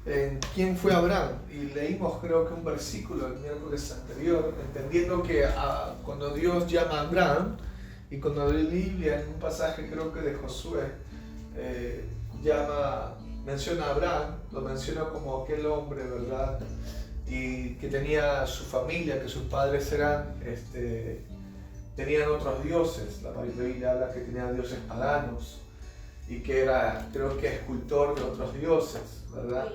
en quién fue Abraham. Y leímos creo que un versículo el miércoles anterior, entendiendo que cuando Dios llama a Abraham, y cuando la Biblia en un pasaje creo que de Josué menciona a Abraham, lo menciona como aquel hombre, ¿verdad? Y que tenía su familia, que sus padres tenían otros dioses. La Biblia habla que tenían dioses paganos y que era, creo que, escultor de otros dioses, ¿verdad?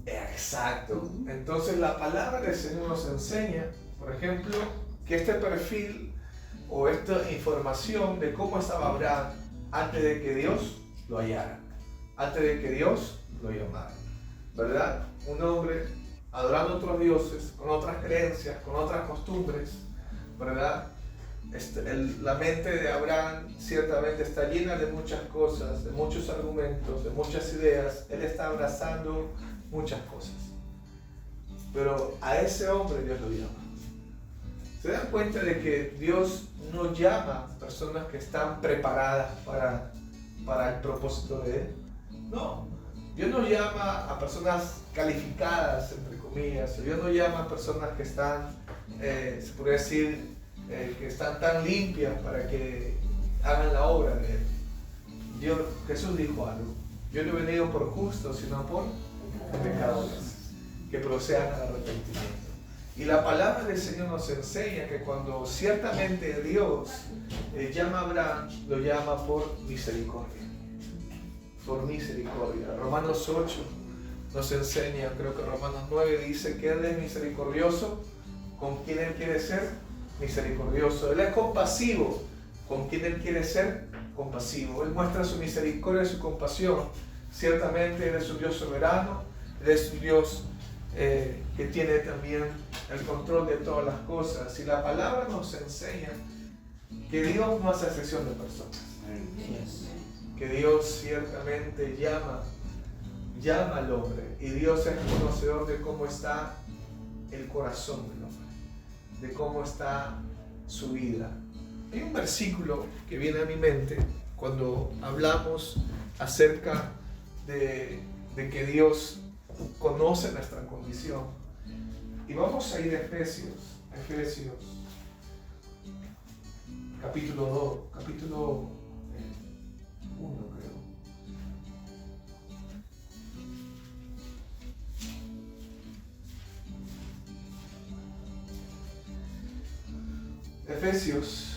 Exacto. Entonces la palabra del Señor nos enseña, por ejemplo, que este perfil o esta información de cómo estaba Abraham antes de que Dios lo hallara, antes de que Dios lo llamara, ¿verdad? Un hombre adorando otros dioses, con otras creencias, con otras costumbres, ¿verdad? La mente de Abraham ciertamente está llena de muchas cosas, de muchos argumentos, de muchas ideas. Él está abrazando muchas cosas. Pero a ese hombre Dios lo llama. ¿Se dan cuenta de que Dios no llama a personas que están preparadas para el propósito de Él? No. Dios no llama a personas calificadas, entre comillas. Dios no llama a personas que están, se podría decir, que están tan limpias para que hagan la obra de Él. Jesús dijo algo: yo no he venido por justos, sino por pecadores, que procedan al arrepentimiento. Y la palabra del Señor nos enseña que cuando ciertamente Dios llama a Abraham, lo llama por misericordia. Por misericordia. Romanos 8 nos enseña, creo que Romanos 9 dice que Él es misericordioso con quien Él quiere ser misericordioso. Él es compasivo con quien Él quiere ser compasivo. Él muestra su misericordia y su compasión. Ciertamente Él es un Dios soberano, Él es un Dios que tiene también el control de todas las cosas. Y la palabra nos enseña que Dios no hace excepción de personas. Que Dios ciertamente llama al hombre, y Dios es conocedor de cómo está el corazón del hombre, de cómo está su vida. Hay un versículo que viene a mi mente cuando hablamos acerca de que Dios conoce nuestra condición, y vamos a ir a Efesios capítulo 1, creo. Efesios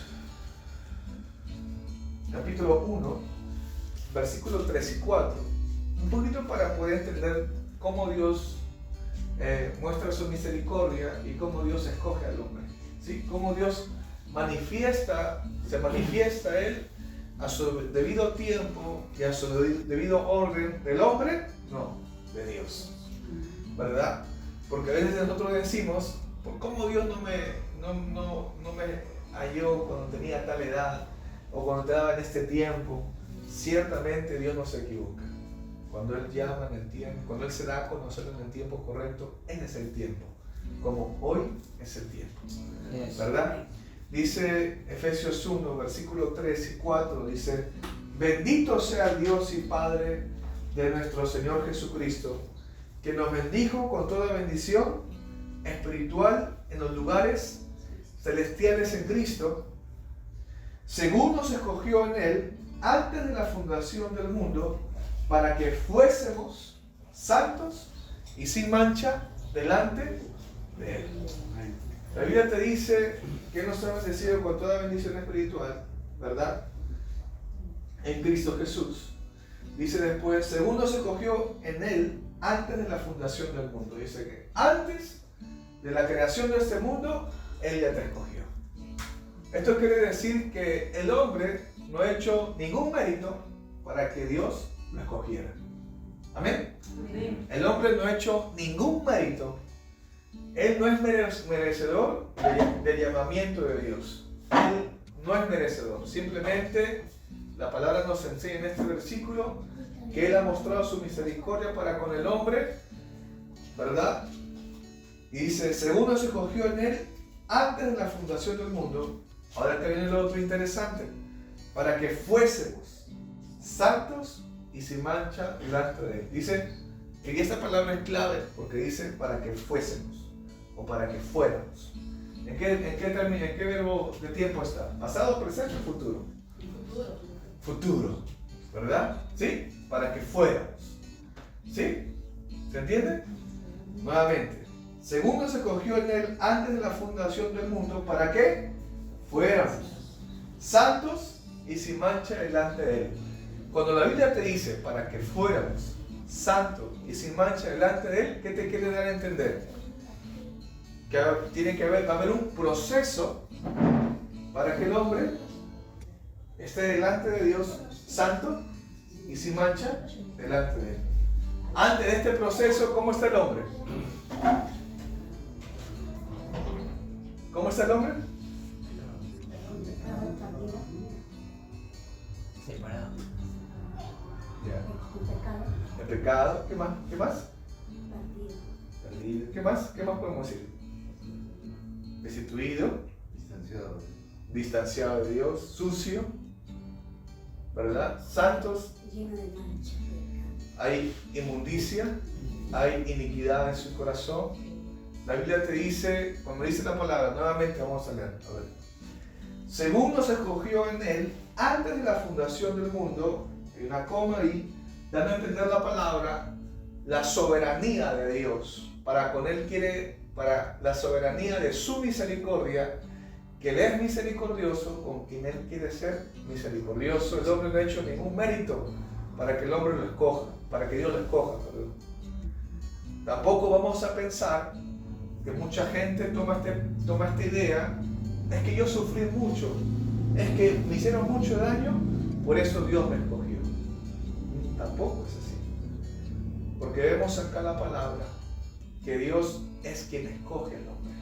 capítulo 1, versículos 3 y 4. Un poquito para poder entender cómo Dios muestra su misericordia y cómo Dios escoge al hombre, ¿sí? Cómo Dios se manifiesta Él a su debido tiempo y a su debido orden. ¿Del hombre? No, de Dios, ¿verdad? Porque a veces nosotros decimos: ¿por cómo Dios no me halló cuando tenía tal edad, o cuando estaba en este tiempo? Ciertamente Dios no se equivoca. Cuando Él llama en el tiempo, cuando Él se da a conocer en el tiempo correcto, Él es el tiempo, como hoy es el tiempo, ¿verdad? Dice Efesios 1, versículo 3 y 4, dice: bendito sea el Dios y Padre de nuestro Señor Jesucristo, que nos bendijo con toda bendición espiritual en los lugares celestiales en Cristo, según nos escogió en Él antes de la fundación del mundo, para que fuésemos santos y sin mancha delante de Él. La Biblia te dice que nos ha bendecido con toda bendición espiritual, ¿verdad? En Cristo Jesús. Dice después: según nos escogió en Él antes de la fundación del mundo. Dice que antes de la creación de este mundo, Él ya te escogió. Esto quiere decir que el hombre no ha hecho ningún mérito para que Dios lo escogiera. Amén. El hombre no ha hecho ningún mérito. Él no es merecedor del llamamiento de Dios. Él no es merecedor. Simplemente la palabra nos enseña en este versículo que Él ha mostrado su misericordia para con el hombre, ¿verdad? Y dice: según nos escogió en Él antes de la fundación del mundo. Ahora que viene lo otro interesante: para que fuésemos santos y sin mancha delante de Él. Dice Y esta palabra es clave porque dice para que fuésemos o para que fuéramos. ¿En qué término, en qué verbo de tiempo está? ¿Pasado, presente o futuro? Futuro, ¿verdad? ¿Sí? Para que fuéramos. ¿Sí? ¿Se entiende? Nuevamente, según nos escogió en él antes de la fundación del mundo, ¿para qué? Fuéramos santos y sin mancha delante de él. Cuando la Biblia te dice para que fuéramos santos y sin mancha delante de él, ¿qué te quiere dar a entender? Que va a haber un proceso para que el hombre esté delante de Dios santo y sin mancha delante de él. Antes de este proceso, ¿cómo está el hombre? ¿Cómo está el hombre? Separado. Ya. El pecado. ¿Qué más? ¿Qué más? Perdido. ¿Qué más? ¿Qué más podemos decir? Destituido. Distanciado de Dios. Sucio. ¿Verdad? Santos. Lleno de mancha. Hay inmundicia. Hay iniquidad en su corazón. La Biblia te dice, cuando dice la palabra, nuevamente vamos a leer. A ver. Según nos escogió en él antes de la fundación del mundo, hay una coma ahí, dando a entender la palabra, la soberanía de Dios, para la soberanía de su misericordia, que Él es misericordioso con quien Él quiere ser misericordioso. El hombre no ha hecho ningún mérito para que el hombre lo escoja, para que Dios lo escoja, perdón. Tampoco vamos a pensar que mucha gente toma esta idea, es que yo sufrí mucho, es que me hicieron mucho daño, por eso Dios me escogió. Tampoco es así. Porque vemos acá la palabra que Dios es quien escoge al hombre.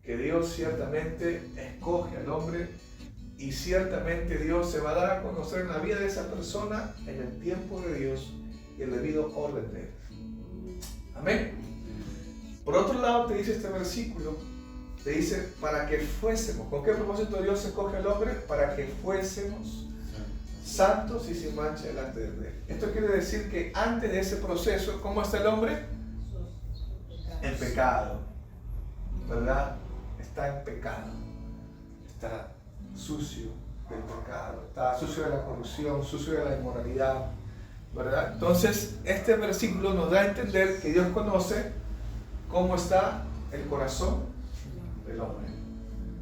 Que Dios ciertamente escoge al hombre y ciertamente Dios se va a dar a conocer en la vida de esa persona en el tiempo de Dios y el debido orden de Él. Amén. Por otro lado te dice este versículo, te dice para que fuésemos. ¿Con qué propósito Dios escoge al hombre? Para que fuésemos santos y sin mancha delante de Él. Esto quiere decir que antes de ese proceso, ¿cómo está el hombre? En pecado, ¿verdad? Está en pecado, está sucio del pecado, está sucio de la corrupción, sucio de la inmoralidad, ¿verdad? Entonces, este versículo nos da a entender que Dios conoce cómo está el corazón del hombre.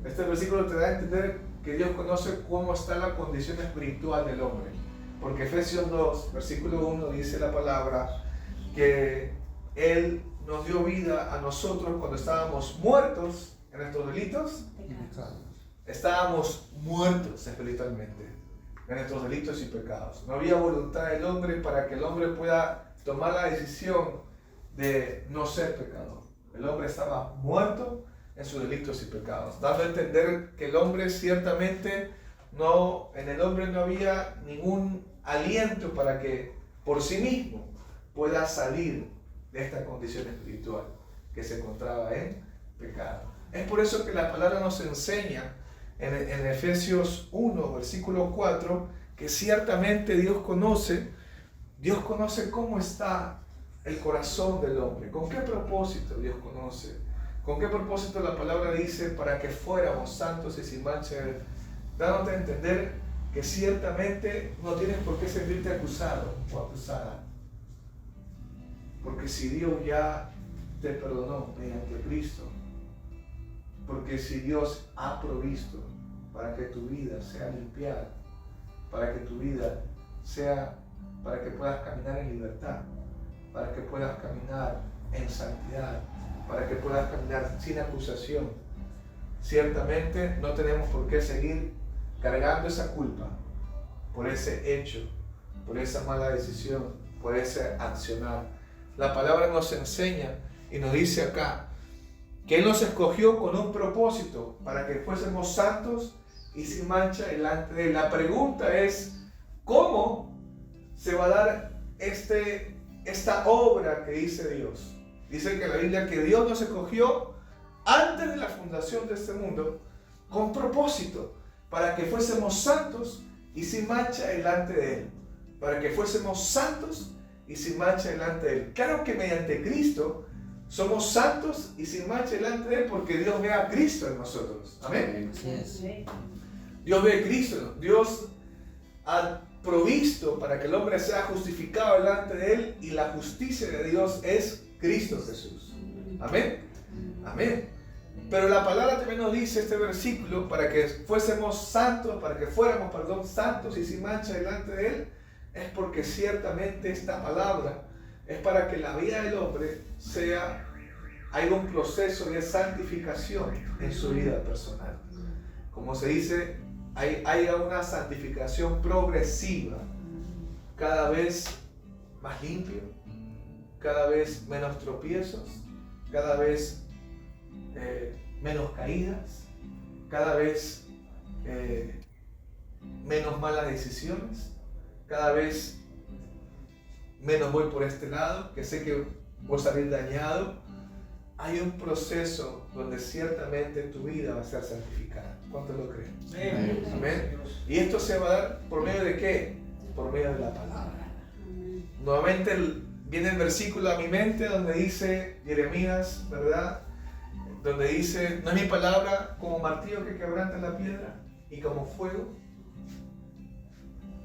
Este versículo te da a entender que Dios conoce cómo está la condición espiritual del hombre. Porque Efesios 2, versículo 1 dice la palabra que Él nos dio vida a nosotros cuando estábamos muertos en nuestros delitos. Estábamos muertos espiritualmente en nuestros delitos y pecados. No había voluntad del hombre para que el hombre pueda tomar la decisión de no ser pecador. El hombre estaba muerto en sus delitos y pecados, dando a entender que el hombre ciertamente en el hombre no había ningún aliento para que por sí mismo pueda salir de esta condición espiritual que se encontraba en pecado. Es por eso que la palabra nos enseña en Efesios 1, versículo 4, que ciertamente Dios conoce cómo está el corazón del hombre. ¿Con qué propósito Dios conoce? ¿Con qué propósito la palabra dice para que fuéramos santos y sin mancha? Dándote a entender que ciertamente no tienes por qué sentirte acusado o acusada. Porque si Dios ya te perdonó mediante Cristo, porque si Dios ha provisto para que tu vida sea limpiada, para que tu vida para que puedas caminar en libertad, para que puedas caminar en santidad, para que puedas caminar sin acusación, ciertamente no tenemos por qué seguir cargando esa culpa por ese hecho, por esa mala decisión, por ese accionar. La palabra nos enseña y nos dice acá que Él nos escogió con un propósito para que fuésemos santos y sin mancha delante de Él. La pregunta es, ¿cómo se va a dar esta obra que dice Dios? Dice que la Biblia que Dios nos escogió antes de la fundación de este mundo con propósito para que fuésemos santos y sin mancha delante de Él. Para que fuésemos santos y sin mancha delante de Él. Claro que mediante Cristo somos santos y sin mancha delante de Él porque Dios ve a Cristo en nosotros. Amén. Dios ve a Cristo. Dios ha provisto para que el hombre sea justificado delante de Él y la justicia de Dios es Cristo Jesús. Amén. Amén. Pero la palabra también nos dice este versículo para que fuésemos santos, para que fuéramos, santos y sin mancha delante de Él, es porque ciertamente esta palabra es para que la vida del hombre haya un proceso de santificación en su vida personal. Como se dice, haya una santificación progresiva, cada vez más limpio, cada vez menos tropiezos, cada vez menos caídas, cada vez menos malas decisiones, cada vez menos voy por este lado, que sé que voy a salir dañado. Hay un proceso donde ciertamente tu vida va a ser santificada. ¿Cuántos lo creen? Amén. Amén. Y esto se va a dar por medio de ¿qué? Por medio de la palabra. Nuevamente viene el versículo a mi mente donde dice Jeremías, ¿verdad? Donde dice, ¿no es mi palabra como martillo que quebranta la piedra y como fuego?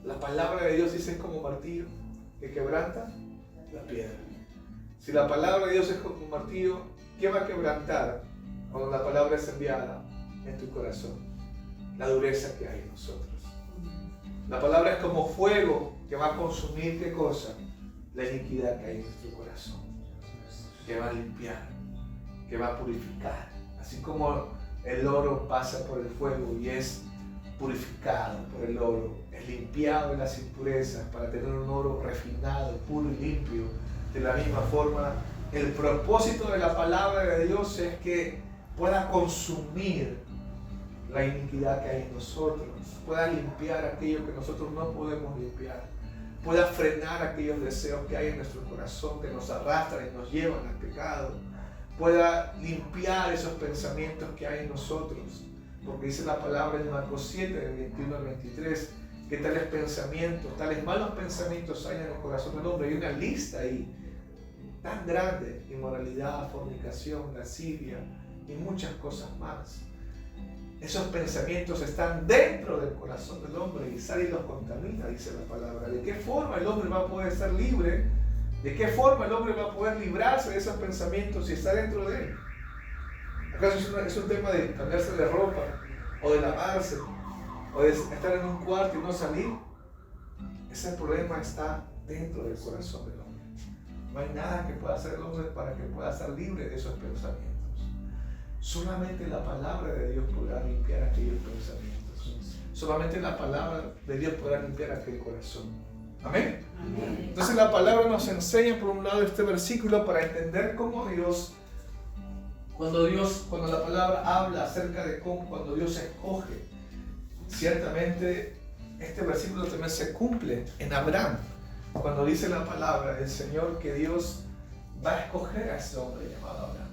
La palabra de Dios dice es como martillo que quebranta la piedra. Si la palabra de Dios es como un martillo, ¿qué va a quebrantar cuando la palabra es enviada en tu corazón? La dureza que hay en nosotros. La palabra es como fuego que va a consumir, ¿qué cosa? La iniquidad que hay en nuestro corazón, que va a limpiar, que va a purificar. Así como el oro pasa por el fuego y es purificado por el oro, es limpiado de las impurezas para tener un oro refinado, puro y limpio. De la misma forma, el propósito de la palabra de Dios es que pueda consumir la iniquidad que hay en nosotros, pueda limpiar aquello que nosotros no podemos limpiar, pueda frenar aquellos deseos que hay en nuestro corazón que nos arrastran y nos llevan al pecado, pueda limpiar esos pensamientos que hay en nosotros, porque dice la palabra en Marcos 7, del 21 al 23, que tales pensamientos, tales malos pensamientos hay en el corazón del hombre. Hay una lista ahí tan grande: inmoralidad, fornicación, lascivia y muchas cosas más. Esos pensamientos están dentro del corazón del hombre y sale y los contamina, dice la palabra. ¿De qué forma el hombre va a poder ser libre? ¿De qué forma el hombre va a poder librarse de esos pensamientos si está dentro de él? ¿Acaso es un tema de cambiarse de ropa o de lavarse o de estar en un cuarto y no salir? Ese problema está dentro del corazón del hombre. No hay nada que pueda hacer el hombre para que pueda estar libre de esos pensamientos. Solamente la palabra de Dios podrá limpiar aquellos pensamientos. Solamente la palabra de Dios podrá limpiar aquel corazón. ¿Amén? Amén. Entonces la palabra nos enseña por un lado este versículo para entender cómo Dios, cuando la palabra habla acerca de cómo cuando Dios escoge, ciertamente este versículo también se cumple en Abraham, cuando dice la palabra del Señor que Dios va a escoger a ese hombre llamado Abraham.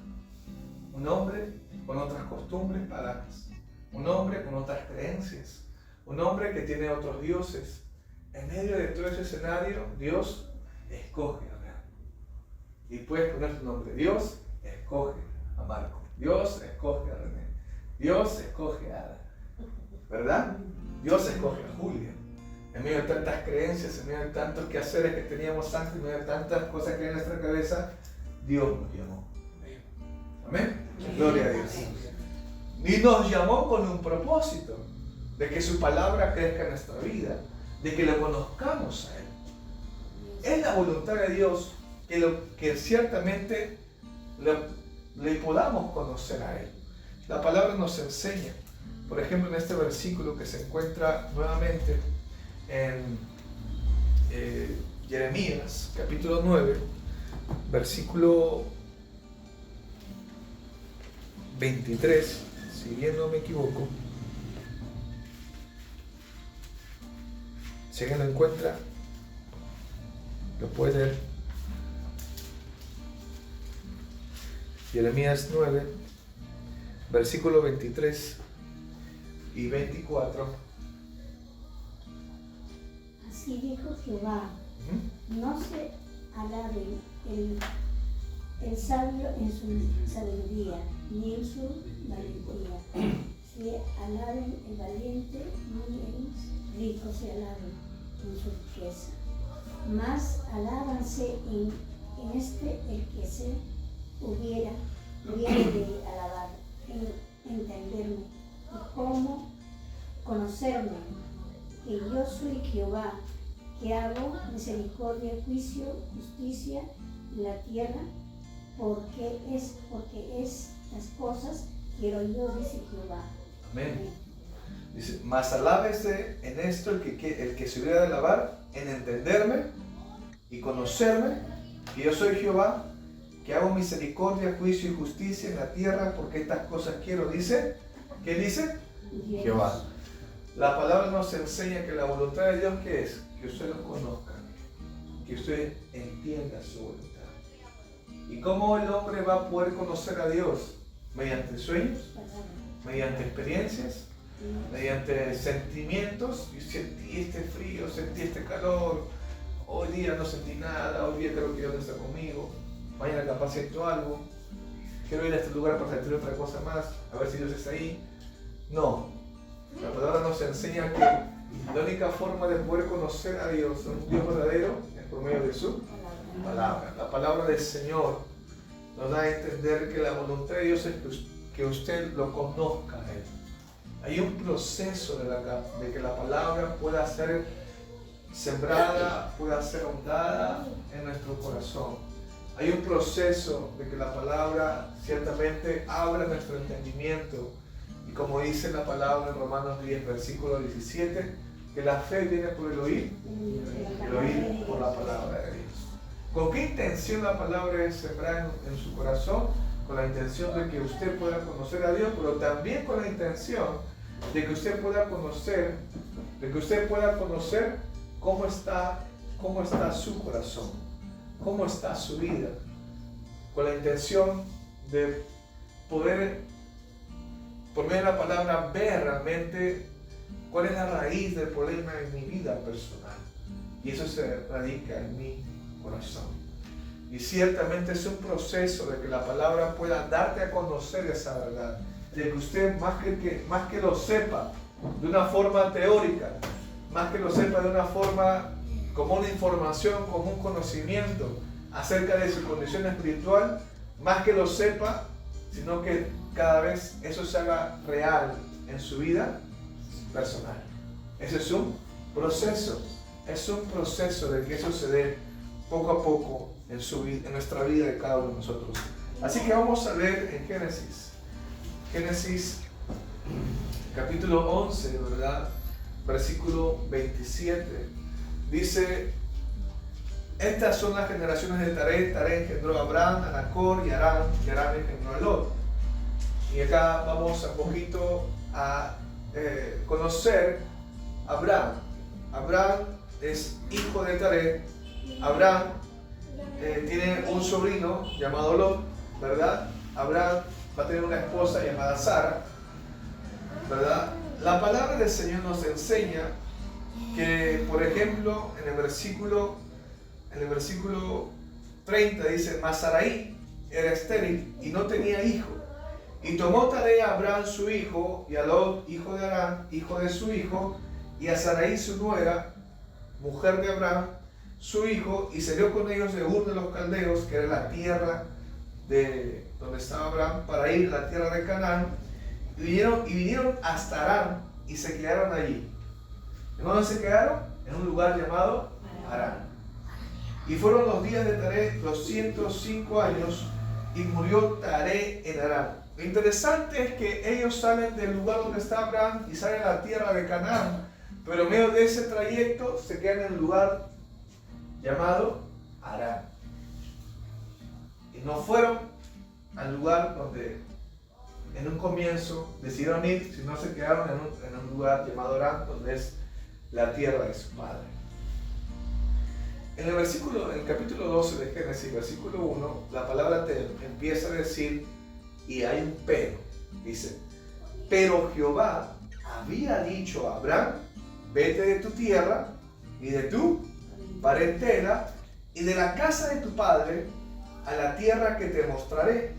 Un hombre con otras costumbres paganas, un hombre con otras creencias, un hombre que tiene otros dioses. En medio de todo ese escenario, Dios escoge a Abraham. Y puedes poner tu nombre. Dios escoge a Marco. Dios escoge a René. Dios escoge a Ada. ¿Verdad? Dios escoge a Julia. En medio de tantas creencias, en medio de tantos quehaceres que teníamos antes, en medio de tantas cosas que hay en nuestra cabeza, Dios nos llamó. Amén. Gloria a Dios. Y nos llamó con un propósito de que su palabra crezca en nuestra vida, de que lo conozcamos a Él. Es la voluntad de Dios que ciertamente le podamos conocer a Él. La palabra nos enseña, por ejemplo, en este versículo que se encuentra nuevamente en Jeremías, capítulo 9, versículo 23, si bien no me equivoco. Si alguien lo encuentra, lo puede leer. Jeremías 9, versículo 23 y 24. Así dijo Jehová, no se alaben el sabio en su sabiduría ni en su valentía. Si alaben el valiente, ni el rico se alaben en su riqueza. Mas alábanse en este el que se hubiera de alabar, en entenderme y cómo conocerme, que yo soy Jehová, que hago misericordia, juicio, justicia en la tierra, porque estas cosas quiero yo, dice Jehová. Amén. Dice, mas alábese en esto el que se hubiera de alabar, en entenderme y conocerme, que yo soy Jehová, que hago misericordia, juicio y justicia en la tierra, porque estas cosas quiero, dice. ¿Qué dice? Dios. Jehová. La palabra nos enseña que la voluntad de Dios, ¿qué es? Que usted lo conozca, que usted entienda su voluntad. ¿Y cómo el hombre va a poder conocer a Dios? Mediante sueños, mediante experiencias, mediante sentimientos. Y sentí este frío, sentí este calor, hoy día no sentí nada, hoy día creo que Dios no está conmigo, mañana capaz siento algo, quiero ir a este lugar para sentir otra cosa más, a ver si Dios está ahí. No, la palabra nos enseña que la única forma de poder conocer a Dios, un Dios verdadero, es por medio de su palabra. La palabra del Señor nos da a entender que la voluntad de Dios es que usted lo conozca a Él. Hay un proceso de que la palabra pueda ser sembrada, pueda ser ahondada en nuestro corazón. Hay un proceso de que la palabra ciertamente abra nuestro entendimiento. Y como dice la palabra en Romanos 10, versículo 17, que la fe viene por el oír, el oír por la palabra de Dios. ¿Con qué intención la palabra es sembrada en su corazón? Con la intención de que usted pueda conocer a Dios, pero también con la intención de que usted pueda conocer, cómo está su corazón, cómo está su vida, con la intención de poder, por medio de la palabra, ver realmente cuál es la raíz del problema en mi vida personal. Y eso se radica en mi corazón. Y ciertamente es un proceso de que la palabra pueda darte a conocer esa verdad, de que usted más que lo sepa de una forma teórica, más que lo sepa de una forma como una información, como un conocimiento acerca de su condición espiritual, más que lo sepa, sino que cada vez eso se haga real en su vida personal. Ese es un proceso de que eso se dé poco a poco en nuestra vida de cada uno de nosotros. Así que vamos a ver en Génesis capítulo 11, ¿verdad? Versículo 27. Dice: estas son las generaciones de Taré. Taré engendró a Abraham, a Nacor y Harán, y Harán engendró a Lot. Y acá vamos un poquito a conocer a Abraham. Abraham es hijo de Taré. Abraham tiene un sobrino llamado Lot, ¿verdad? Abraham va a tener una esposa llamada Sara, ¿verdad? La palabra del Señor nos enseña que, por ejemplo, en el versículo 30 dice: mas Sarai era estéril y no tenía hijo. Y tomó Taré a Abraham su hijo, y a Lot, hijo de Harán, hijo de su hijo, y a Sarai su nuera, mujer de Abraham, su hijo, y salió con ellos de Ur de los Caldeos, que era la tierra de donde estaba Abraham, para ir a la tierra de Canaán. Y vinieron hasta Harán y se quedaron allí. ¿En dónde se quedaron? En un lugar llamado Harán. Y fueron los días de Taré 205 años, y murió Taré en Harán. Lo interesante es que ellos salen del lugar donde está Abraham y salen a la tierra de Canaán, pero en medio de ese trayecto se quedan en un lugar llamado Harán. Y no fueron al lugar donde en un comienzo decidieron ir, sino se quedaron en un lugar llamado Harán, donde es la tierra de su padre. En el capítulo 12 de Génesis, versículo 1, la palabra te empieza a decir, y hay un pero, dice: pero Jehová había dicho a Abraham: vete de tu tierra y de tu parentela y de la casa de tu padre a la tierra que te mostraré,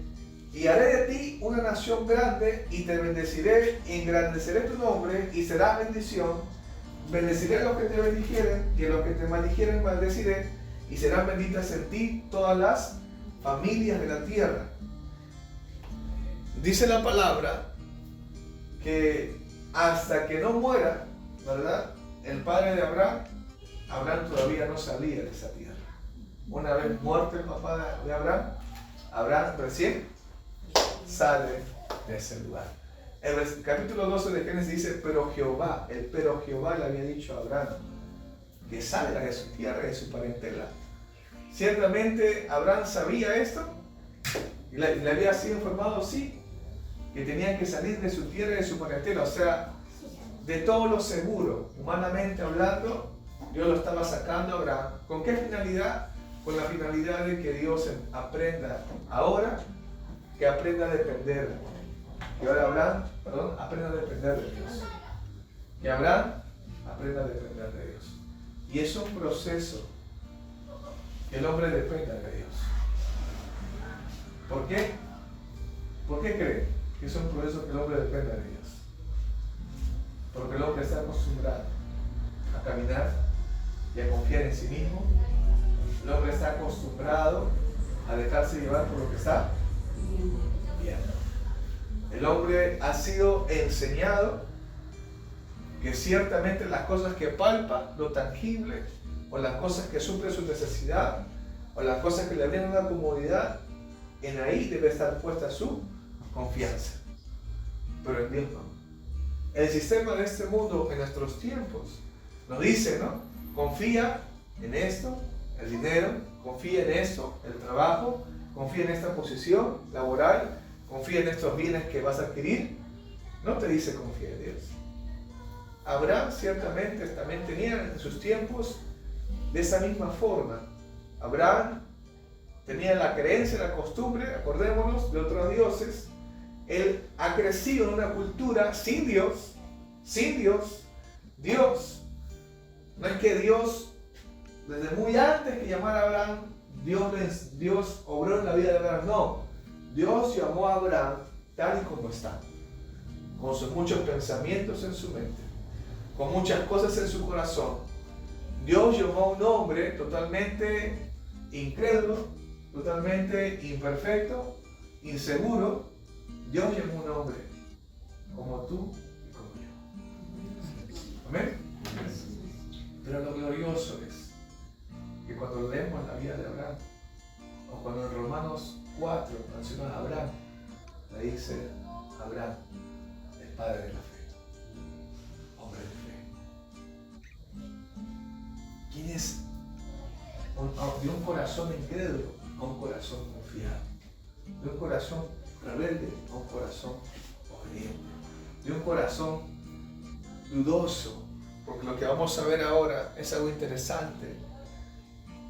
y haré de ti una nación grande, y te bendeciré, y engrandeceré tu nombre, y serás bendición. Bendeciré a los que te bendijeren, y a los que te maldijeren maldeciré, y serán benditas en ti todas las familias de la tierra. Dice la palabra que hasta que no muera, ¿verdad?, el padre de Abraham, Abraham todavía no salía de esa tierra. Una vez muerto el papá de Abraham, Abraham recién sale de ese lugar. El capítulo 12 de Génesis dice, pero Jehová le había dicho a Abraham que salga de su tierra y de su parentela. Ciertamente Abraham sabía esto y le había sido informado, sí, que tenía que salir de su tierra y de su parentela. O sea, de todo lo seguro, humanamente hablando, Dios lo estaba sacando a Abraham. ¿Con qué finalidad? Con la finalidad de que Dios aprenda ahora, que aprenda a depender. Que ahora Abraham, aprenda a depender de Dios. Que Abraham aprenda a depender de Dios. Y es un proceso que el hombre dependa de Dios. ¿Por qué? ¿Por qué cree que es un proceso que el hombre dependa de Dios? Porque el hombre está acostumbrado a caminar y a confiar en sí mismo. El hombre está acostumbrado a dejarse llevar por lo que está viendo. El hombre ha sido enseñado que ciertamente las cosas que palpa, lo tangible, o las cosas que suplen su necesidad, o las cosas que le brindan una comodidad, en ahí debe estar puesta su confianza. Pero en Dios no. El sistema de este mundo en nuestros tiempos nos dice, ¿no? Confía en esto, el dinero, confía en esto, el trabajo, confía en esta posición laboral, confía en estos bienes que vas a adquirir. No te dice confía en Dios. Abraham ciertamente también tenía en sus tiempos de esa misma forma. Abraham tenía la creencia, la costumbre, acordémonos, de otros dioses. Él ha crecido en una cultura sin Dios, Dios. No es que Dios, desde muy antes que llamara a Abraham, Dios obró en la vida de Abraham. No, Dios llamó a Abraham tal y como está, con sus muchos pensamientos en su mente, con muchas cosas en su corazón. Dios llamó a un hombre totalmente incrédulo, totalmente imperfecto, inseguro. Dios llamó a un hombre como tú y como yo. ¿Amén? Pero lo glorioso es que cuando leemos la vida de Abraham, o cuando en Romanos 4 menciona a Abraham, le dice Abraham, el padre de la fe, hombre de fe. ¿Quién es? De un corazón incrédulo a un corazón confiado, de un corazón rebelde a un corazón obediente, de un corazón dudoso, porque lo que vamos a ver ahora es algo interesante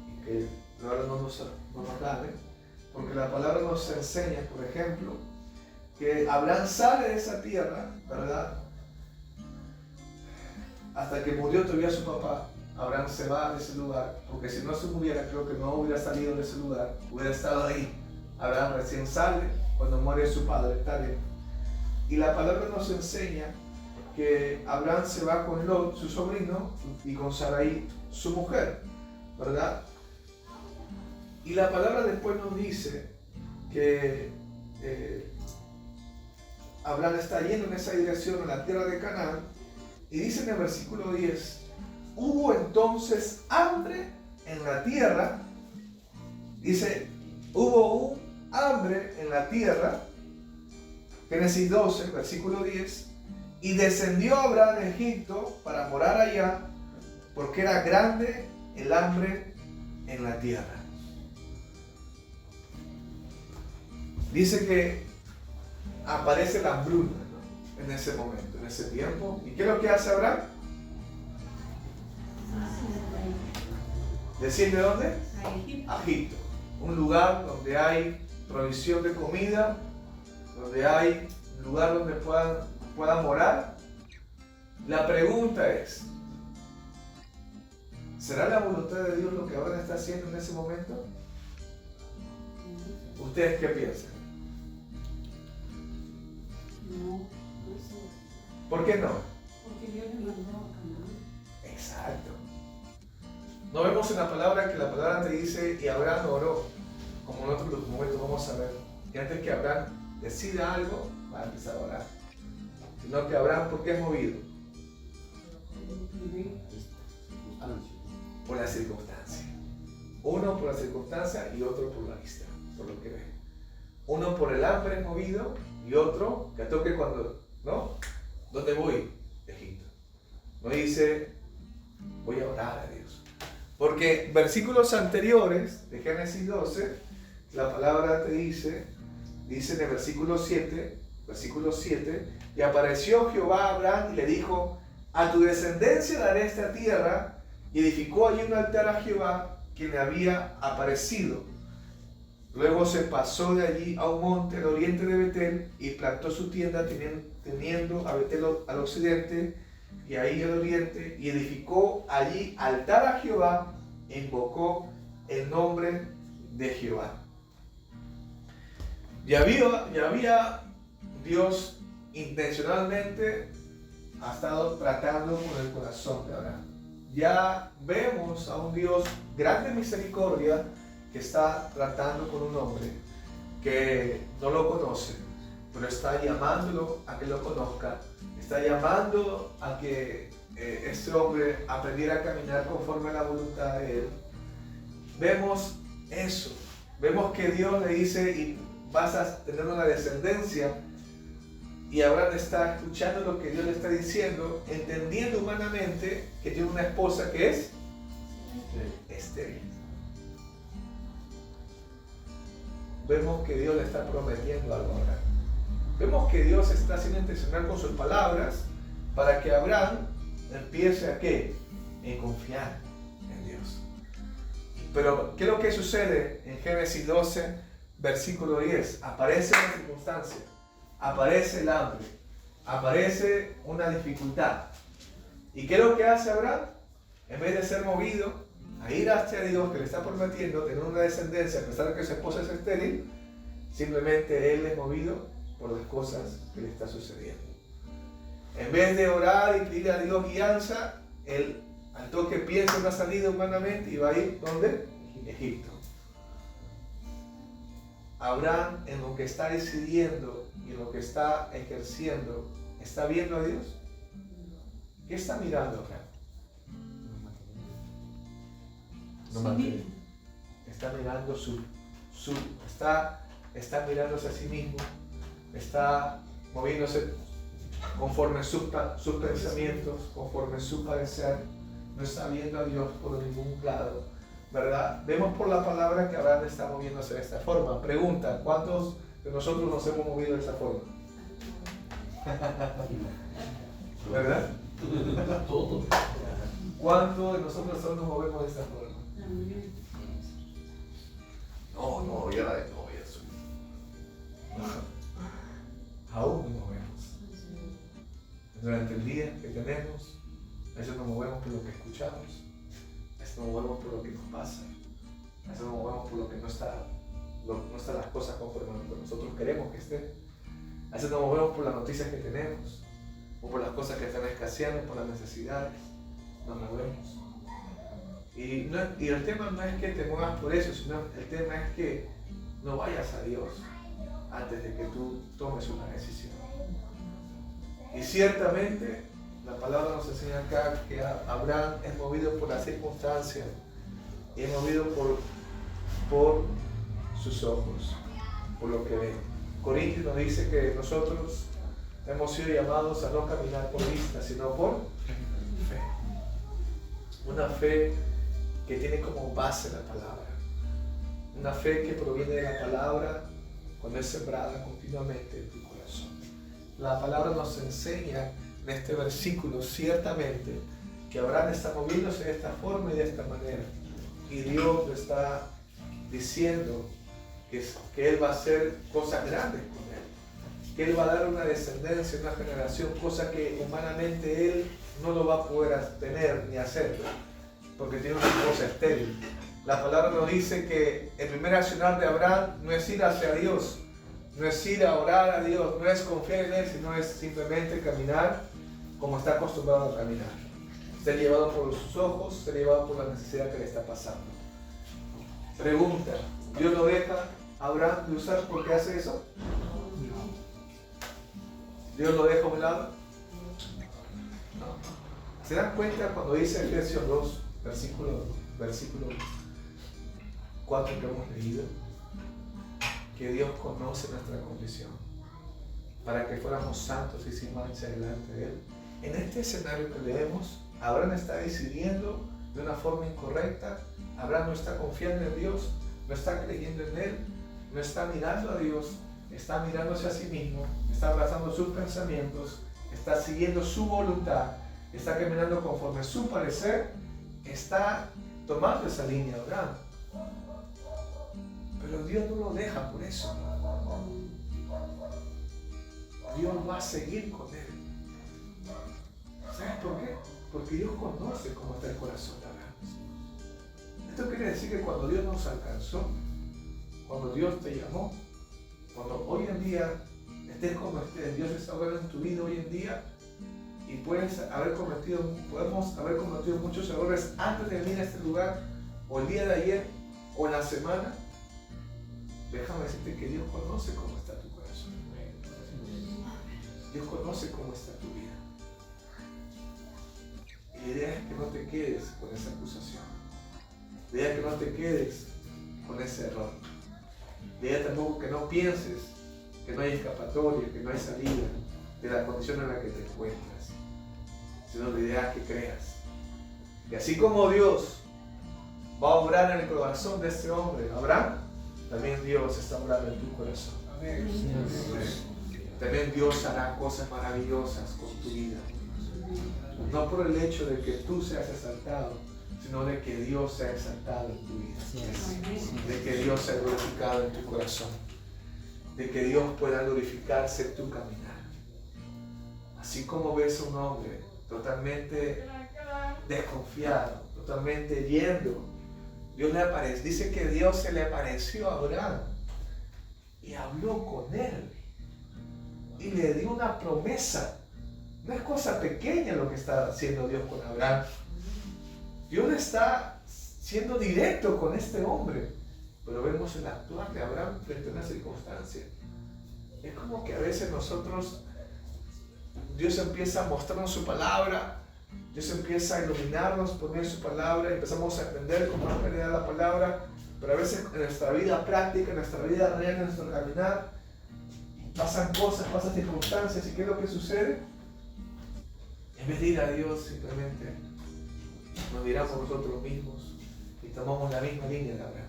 y que ahora no nos cabe, porque la palabra nos enseña, por ejemplo, que Abraham sale de esa tierra, ¿verdad? Hasta que murió todavía su papá. Abraham se va de ese lugar, porque si no se muriera, creo que no hubiera salido de ese lugar, hubiera estado ahí. Abraham recién sale cuando muere su padre, Taré. Y la palabra nos enseña que Abraham se va con Lot, su sobrino, y con Sarai, su mujer, ¿verdad? Y la palabra después nos dice que Abraham está yendo en esa dirección, en la tierra de Canaán, y dice en el versículo 10, hubo entonces hambre en la tierra, dice, hubo un hambre en la tierra, Génesis 12, versículo 10, y descendió Abraham a Egipto para morar allá, porque era grande el hambre en la tierra. Dice que aparece la hambruna, ¿no? En ese momento, en ese tiempo. ¿Y qué es lo que hace Abraham? ¿Desciende de dónde? A Egipto. Un lugar donde hay provisión de comida, donde hay un lugar donde puedan morar. La pregunta es, ¿Será la voluntad de Dios lo que Abraham está haciendo en ese momento? ¿Ustedes qué piensan? No, no sé. ¿Por qué no? Porque Dios le mandó a Canaán. Exacto. No vemos en la palabra que la palabra te dice y Abraham oró, como en otros documentos vamos a ver. Y antes que Abraham decida algo, va a empezar a orar. Sino que Abraham, ¿por qué es movido? Por la circunstancia. Uno por la circunstancia y otro por la vista, por lo que ve. Uno por el hambre es movido y otro que toque cuando, ¿no? ¿Dónde voy? Egipto. No dice, voy a orar a Dios. Porque versículos anteriores de Génesis 12, la palabra te dice en el versículo 7, y apareció Jehová a Abraham y le dijo, a tu descendencia daré esta tierra, y edificó allí un altar a Jehová, quien le había aparecido. Luego se pasó de allí a un monte al oriente de Betel, y plantó su tienda teniendo a Betel al occidente, y ahí al oriente, y edificó allí altar a Jehová, e invocó el nombre de Jehová. Ya había Dios intencionalmente ha estado tratando con el corazón de Abraham. Ya vemos a un Dios grande misericordia que está tratando con un hombre que no lo conoce, pero está llamándolo a que lo conozca, está llamando a que este hombre aprendiera a caminar conforme a la voluntad de él. Vemos eso, vemos que Dios le dice, y vas a tener una descendencia, y Abraham está escuchando lo que Dios le está diciendo, entendiendo humanamente que tiene una esposa que es estéril. Vemos que Dios le está prometiendo algo a Abraham. Vemos que Dios está siendo intencional con sus palabras para que Abraham empiece a ¿qué? En confiar en Dios. Pero ¿qué es lo que sucede en Génesis 12, versículo 10? Aparece una circunstancia, aparece el hambre, aparece una dificultad. ¿Y qué es lo que hace Abraham? En vez de ser movido a ir hacia Dios que le está prometiendo tener una descendencia, a pesar de que su esposa es estéril, simplemente él es movido por las cosas que le está sucediendo. En vez de orar y pedirle a Dios guianza, él al toque piensa en una salida humanamente y va a ir ¿dónde? Egipto. Abraham, en lo que está decidiendo y en lo que está ejerciendo, ¿está viendo a Dios? ¿Qué está mirando Abraham? No material. Está mirando está mirándose a sí mismo, está moviéndose conforme sus pensamientos, conforme su parecer, no está viendo a Dios por ningún lado, ¿verdad? Vemos por la palabra que Abraham está moviéndose de esta forma. Pregunta, ¿cuántos de nosotros nos hemos movido de esta forma? ¿Verdad? Todos. ¿Cuántos de nosotros nos movemos de esta forma? No, ya soy. Aún nos movemos. Durante el día que tenemos, a veces nos movemos por lo que escuchamos, a veces nos movemos por lo que nos pasa, a veces nos movemos por lo que no están las cosas conforme a lo que nosotros queremos que estén, a veces nos movemos por las noticias que tenemos, o por las cosas que están escaseando, por las necesidades, nos movemos. Y el tema no es que te muevas por eso, sino el tema es que no vayas a Dios antes de que tú tomes una decisión. Y ciertamente la palabra nos enseña acá que Abraham es movido por las circunstancias y es movido por sus ojos, por lo que ve. Corintios nos dice que nosotros hemos sido llamados a no caminar por vista, sino por fe. Una fe que tiene como base la palabra. Una fe que proviene de la palabra cuando es sembrada continuamente en tu corazón. La palabra nos enseña en este versículo ciertamente que Abraham está moviéndose de esta forma y de esta manera. Y Dios le está diciendo que Él va a hacer cosas grandes con él. Que Él va a dar una descendencia, una generación, cosa que humanamente Él no lo va a poder tener ni hacer. porque tiene una esposa estéril. La palabra nos dice que el primer accionar de Abraham no es ir hacia Dios, no es ir a orar a Dios, no es confiar en Él, sino es simplemente caminar como está acostumbrado a caminar. Ser llevado por sus ojos, ser llevado por la necesidad que le está pasando. Pregunta, ¿Dios lo deja a Abraham de usar porque hace eso? ¿Dios lo deja a un lado? No. ¿Se dan cuenta cuando dice Efesios 2, versículo 4 que hemos leído? Que Dios conoce nuestra condición para que fuéramos santos y sin mancha delante de Él. En este escenario que leemos, Abraham está decidiendo de una forma incorrecta. Abraham no está confiando en Dios, no está creyendo en Él, no está mirando a Dios, está mirándose a sí mismo, está abrazando sus pensamientos, está siguiendo su voluntad, está caminando conforme su parecer, está tomando esa línea de Abraham. Pero Dios no lo deja por eso. Dios va a seguir con él. ¿Sabes por qué? Porque Dios conoce cómo está el corazón de Abraham. Esto quiere decir que cuando Dios nos alcanzó, cuando Dios te llamó, cuando hoy en día estés como estés, Dios está obrando en tu vida hoy en día y podemos haber cometido muchos errores antes de venir a este lugar, o el día de ayer, o en la semana. Déjame decirte que Dios conoce cómo está tu corazón. Dios conoce cómo está tu vida. Y la idea es que no te quedes con esa acusación. La idea es que no te quedes con ese error. La idea tampoco que no pienses que no hay escapatoria, que no hay salida de la condición en la que te encuentras. Sino la idea es que creas. Y así como Dios va a obrar en el corazón de este hombre, Abraham, también Dios está obrando en tu corazón. Amén. También Dios hará cosas maravillosas con tu vida. No por el hecho de que tú seas exaltado, sino de que Dios sea exaltado en tu vida. De que Dios sea glorificado en tu corazón. De que Dios pueda glorificarse en tu caminar. Así como ves a un hombre totalmente desconfiado, totalmente yendo, Dios le aparece, dice que Dios se le apareció a Abraham y habló con él y le dio una promesa. No es cosa pequeña lo que está haciendo Dios con Abraham. Dios está siendo directo con este hombre, pero vemos el actuar de Abraham frente a una circunstancia. Es como que a veces nosotros, Dios empieza a mostrarnos su palabra, Dios empieza a iluminarnos por medio de su palabra, y empezamos a entender con más claridad la palabra, pero a veces en nuestra vida práctica, en nuestra vida real, en nuestro caminar, pasan cosas, pasan circunstancias, y ¿qué es lo que sucede? En vez de ir a Dios, simplemente nos miramos nosotros mismos y tomamos la misma línea de Abraham.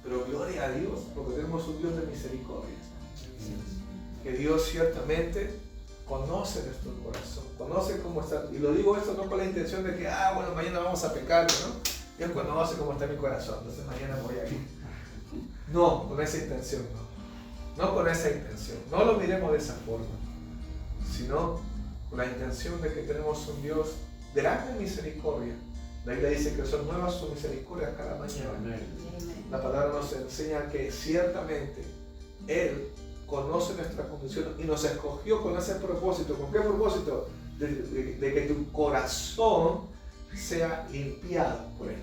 Pero gloria a Dios, porque tenemos un Dios de misericordia. Que Dios ciertamente conoce nuestro corazón, conoce cómo está. Y lo digo esto no con la intención de que, bueno, mañana vamos a pecar, ¿no? Dios conoce cómo está mi corazón, entonces mañana voy a ir. No, con esa intención no. No con esa intención. No lo miremos de esa forma, sino con la intención de que tenemos un Dios de grande misericordia. La Biblia dice que son nuevas sus misericordias cada mañana. La palabra nos enseña que ciertamente Él conoce nuestra condición y nos escogió con ese propósito. ¿Con qué propósito? De que tu corazón sea limpiado por Él.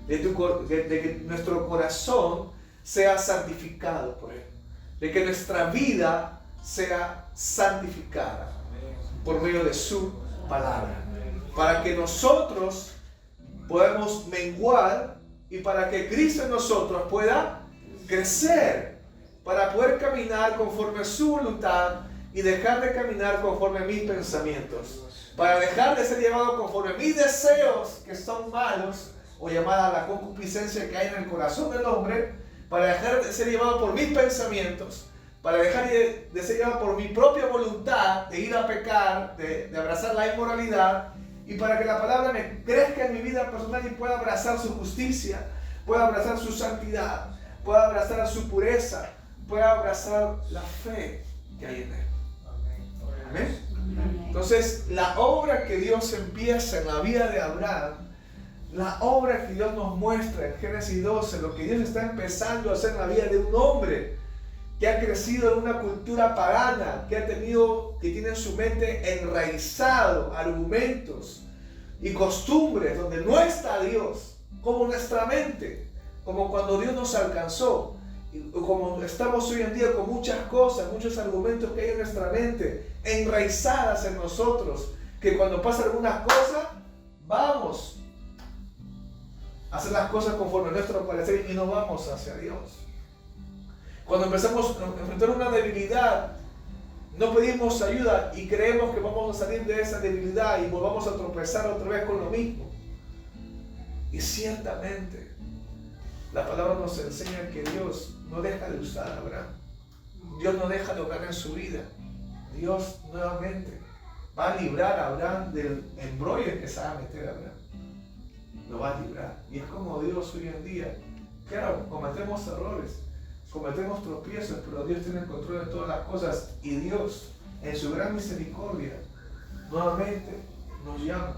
De que nuestro corazón sea santificado por Él. De que nuestra vida sea santificada por medio de su palabra. Para que nosotros podamos menguar y para que Cristo en nosotros pueda crecer. Para poder caminar conforme a su voluntad y dejar de caminar conforme a mis pensamientos. Para dejar de ser llevado conforme a mis deseos que son malos, o llamada la concupiscencia que hay en el corazón del hombre. Para dejar de ser llevado por mis pensamientos. Para dejar de ser llevado por mi propia voluntad de ir a pecar, de abrazar la inmoralidad. Y para que la palabra me crezca en mi vida personal y pueda abrazar su justicia, pueda abrazar su santidad, pueda abrazar su pureza, pueda abrazar la fe que hay en Él. Amén. Entonces, la obra que Dios empieza en la vida de Abraham, la obra que Dios nos muestra en Génesis 12, lo que Dios está empezando a hacer en la vida de un hombre que ha crecido en una cultura pagana, que tiene en su mente enraizado argumentos y costumbres donde no está Dios, como nuestra mente, como cuando Dios nos alcanzó, como estamos hoy en día con muchas cosas, muchos argumentos que hay en nuestra mente, enraizadas en nosotros, que cuando pasan algunas cosas, vamos a hacer las cosas conforme a nuestro parecer y no vamos hacia Dios. Cuando empezamos a enfrentar una debilidad, no pedimos ayuda y creemos que vamos a salir de esa debilidad y volvamos a tropezar otra vez con lo mismo. Y ciertamente, la palabra nos enseña que Dios no deja de usar a Abraham. Dios no deja de obrar en su vida. Dios nuevamente va a librar a Abraham del embrollo en que se va a meter a Abraham. Lo va a librar. Y es como Dios hoy en día. Claro, cometemos errores, cometemos tropiezos, pero Dios tiene el control de todas las cosas. Y Dios, en su gran misericordia, nuevamente nos llama.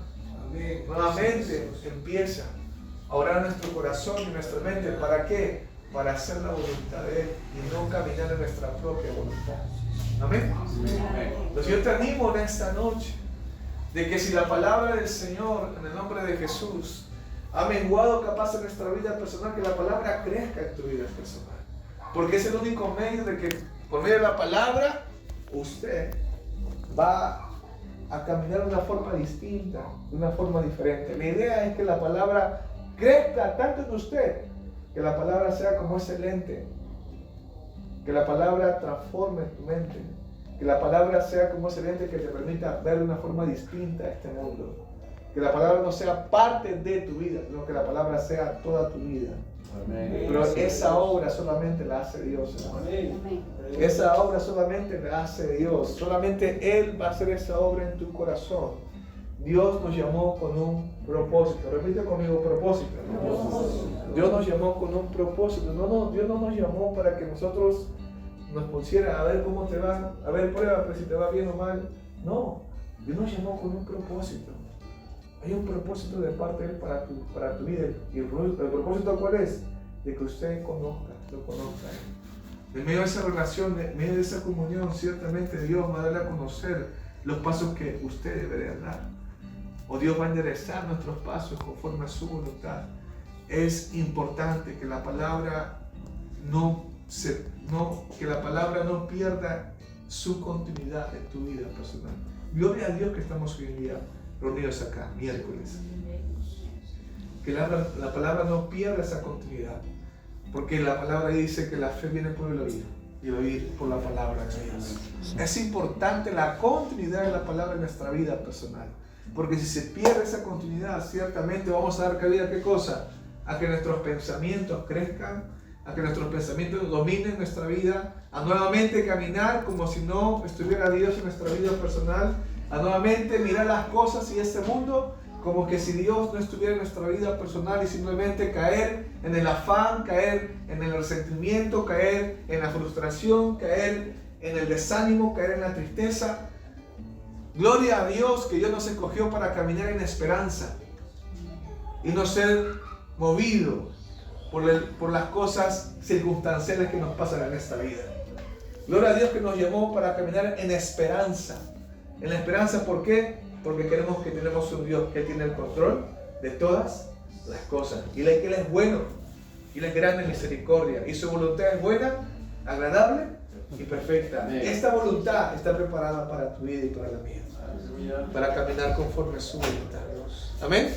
Amén. Nuevamente empieza a orar en nuestro corazón y nuestra mente. ¿Para qué? Para hacer la voluntad de Él y no caminar en nuestra propia voluntad. Amén. Entonces yo te animo en esta noche de que si la palabra del Señor en el nombre de Jesús ha menguado capaz en nuestra vida personal, que la palabra crezca en tu vida personal, porque es el único medio de que por medio de la palabra usted va a caminar de una forma distinta, de una forma diferente. La idea es que la palabra crezca tanto en usted, que la palabra sea como ese lente, que la palabra transforme tu mente, que la palabra sea como ese lente que te permita ver de una forma distinta a este mundo, que la palabra no sea parte de tu vida, sino que la palabra sea toda tu vida. Amén. Pero esa obra solamente la hace Dios. Amén. Esa obra solamente la hace Dios, solamente Él va a hacer esa obra en tu corazón. Dios nos llamó con un propósito. Repite conmigo, propósito. Dios nos llamó con un propósito. Dios no nos llamó para que nosotros nos pusiera a ver cómo te va, a ver, prueba si te va bien o mal. No, Dios nos llamó con un propósito. Hay un propósito de parte de Él para tu vida. ¿Y el propósito cuál es? De que usted lo conozca. En medio de esa relación, en medio de esa comunión, ciertamente Dios va a darle a conocer los pasos que usted debería dar. O Dios va a enderezar nuestros pasos conforme a su voluntad. Es importante que la palabra no pierda su continuidad en tu vida personal. Gloria a Dios que estamos hoy en día reunidos acá, miércoles. Que la palabra no pierda esa continuidad. Porque la palabra dice que la fe viene por el oír y el oír por la palabra de Dios. Es importante la continuidad de la palabra en nuestra vida personal. Porque si se pierde esa continuidad, ciertamente vamos a dar cabida a ¿qué cosa? A que nuestros pensamientos crezcan, a que nuestros pensamientos dominen nuestra vida, a nuevamente caminar como si no estuviera Dios en nuestra vida personal, a nuevamente mirar las cosas y este mundo como que si Dios no estuviera en nuestra vida personal y simplemente caer en el afán, caer en el resentimiento, caer en la frustración, caer en el desánimo, caer en la tristeza. Gloria a Dios que Dios nos escogió para caminar en esperanza y no ser movido por las cosas circunstanciales que nos pasan en esta vida. Gloria a Dios que nos llamó para caminar en esperanza. En la esperanza, ¿por qué? Porque queremos que tenemos un Dios que tiene el control de todas las cosas. Y que Él es bueno, y Él es grande en misericordia. Y su voluntad es buena, agradable y perfecta. Amén. Esta voluntad está preparada para tu vida y para la mía. Para caminar conforme a su voluntad. Amén.